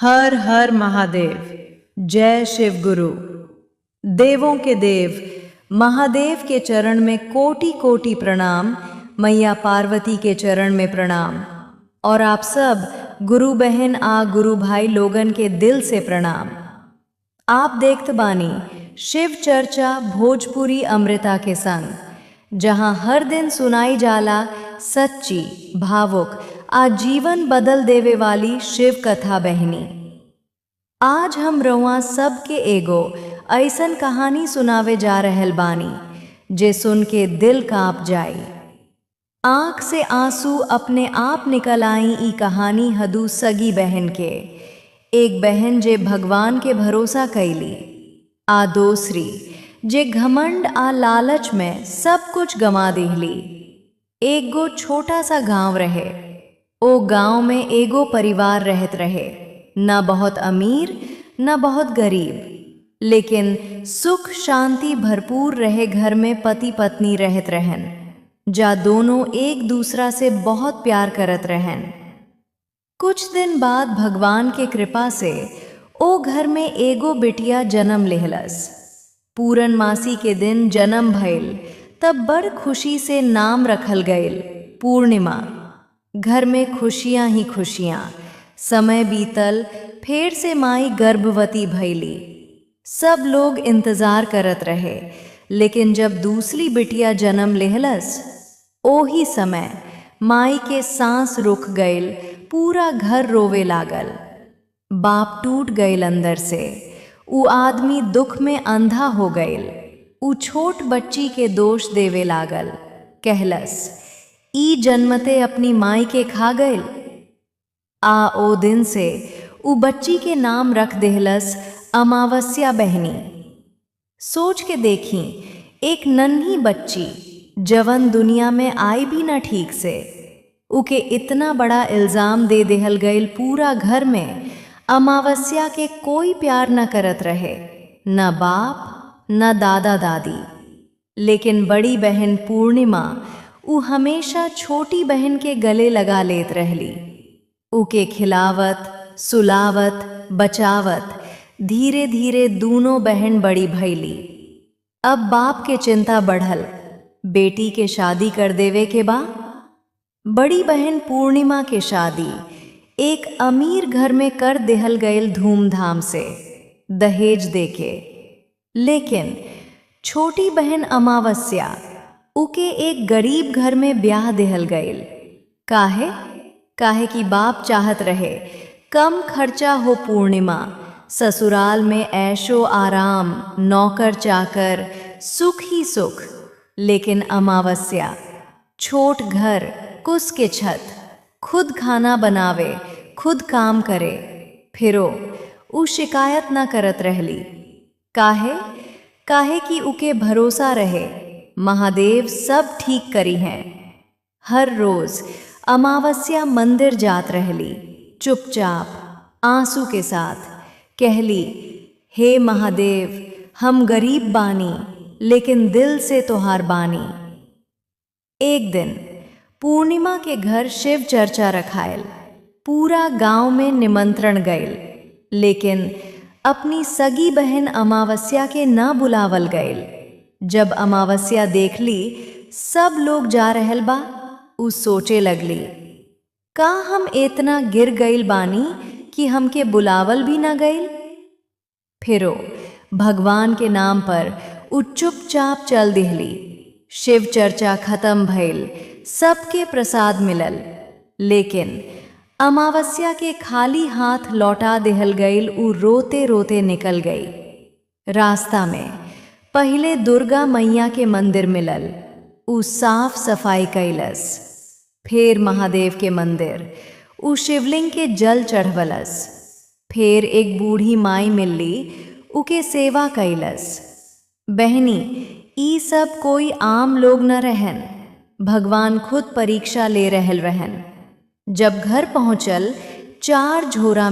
हर हर महादेव। जय शिव गुरु। देवों के देव महादेव के चरण में कोटि कोटि प्रणाम। मैया पार्वती के चरण में प्रणाम। और आप सब गुरु बहन आ गुरु भाई लोगन के दिल से प्रणाम। आप देखत बानी शिव चर्चा भोजपुरी अमृता के संग, जहां हर दिन सुनाई जाला सच्ची, भावुक आजीवन बदल देवे वाली शिव कथा बहनी। आज हम रउआ सबके एगो ऐसन कहानी सुनावे जा रहल बानी जे सुन के दिल कांप जाई। आंख से आंसू अपने आप निकल आई। ई कहानी हदू सगी बहन के, एक बहन जे भगवान के भरोसा कैली, आ दूसरी जे घमंड आ लालच में सब कुछ गंवा दिहली। एक गो छोटा सा गांव रहे। ओ गांव में एगो परिवार रहत रहे, न बहुत अमीर न बहुत गरीब, लेकिन सुख शांति भरपूर रहे। घर में पति पत्नी रहत रहन, जा दोनों एक दूसरा से बहुत प्यार करत रहन। कुछ दिन बाद भगवान के कृपा से ओ घर में एगो बिटिया जन्म लेहलस। पूरन मासी के दिन जन्म भइल, तब बड़ खुशी से नाम रखल गइल पूर्णिमा। घर में खुशियां ही खुशियां। समय बीतल, फेर से माई गर्भवती भइली। सब लोग इंतजार करत रहे, लेकिन जब दूसरी बिटिया जन्म लेहलस, ओही समय माई के सांस रुक गइल। पूरा घर रोवे लागल। बाप टूट गइल अंदर से। ऊ आदमी दुख में अंधा हो गइल। ऊ छोट बच्ची के दोष देवे लागल। कहलस, ई जन्मते अपनी माई के खा गइल। आ ओ दिन से ऊ बच्ची के नाम रख देहलस अमावस्या बहनी। सोच के देखी, एक नन्ही बच्ची जवन दुनिया में आई भी न ठीक से, उके इतना बड़ा इल्जाम दे देहल गइल। पूरा घर में अमावस्या के कोई प्यार न करत रहे, न बाप न दादा दादी। लेकिन बड़ी बहन पूर्णिमा ऊ हमेशा छोटी बहन के गले लगा लेत रहली। उके खिलावत, सुलावत, बचावत। धीरे धीरे दोनों बहन बड़ी भइली। अब बाप के चिंता बढ़ल, बेटी के शादी कर देवे के बा। बड़ी बहन पूर्णिमा के शादी एक अमीर घर में कर देहल गइल धूमधाम से, दहेज देके। लेकिन छोटी बहन अमावस्या, उके एक गरीब घर में ब्याह देहल गइल। काहे कि बाप चाहत रहे कम खर्चा हो पूर्णिमा, ससुराल में ऐशो आराम, नौकर चाकर, सुख ही सुख। लेकिन अमावस्या छोट घर, कुस के छत, खुद खाना बनावे, खुद काम करे, फिरो ऊ शिकायत न करत रहली। काहे कि उके भरोसा रहे महादेव सब ठीक करी हैं। हर रोज अमावस्या मंदिर जात रहली, चुपचाप, आंसू के साथ। कहली, हे महादेव, हम गरीब बानी, लेकिन दिल से तोहार बानी। एक दिन पूर्णिमा के घर शिव चर्चा रखायल। पूरा गांव में निमंत्रण गइल, लेकिन अपनी सगी बहन अमावस्या के न बुलावल गइल। जब अमावस्या देखली सब लोग जा रहल बा, ऊ सोचे लगली, का हम इतना गिर गइल बानी कि हमके बुलावल भी न गइल। फिरो भगवान के नाम पर ऊ चुपचाप चल दिहली। शिव चर्चा खत्म भइल, सबके प्रसाद मिलल, लेकिन अमावस्या के खाली हाथ लौटा देहल गइल। ऊ रोते रोते निकल गई। रास्ता में पहले दुर्गा मैया के मंदिर मिलल। ऊ साफ सफाई कैलस। फिर महादेव के मंदिर, ऊ शिवलिंग के जल चढ़वलस। फिर एक बूढ़ी माई मिलली, उके सेवा कैलस। बहनी, ई सब कोई आम लोग न रहन, भगवान खुद परीक्षा ले रहल रहन। जब घर पहुंचल, 4 झोरा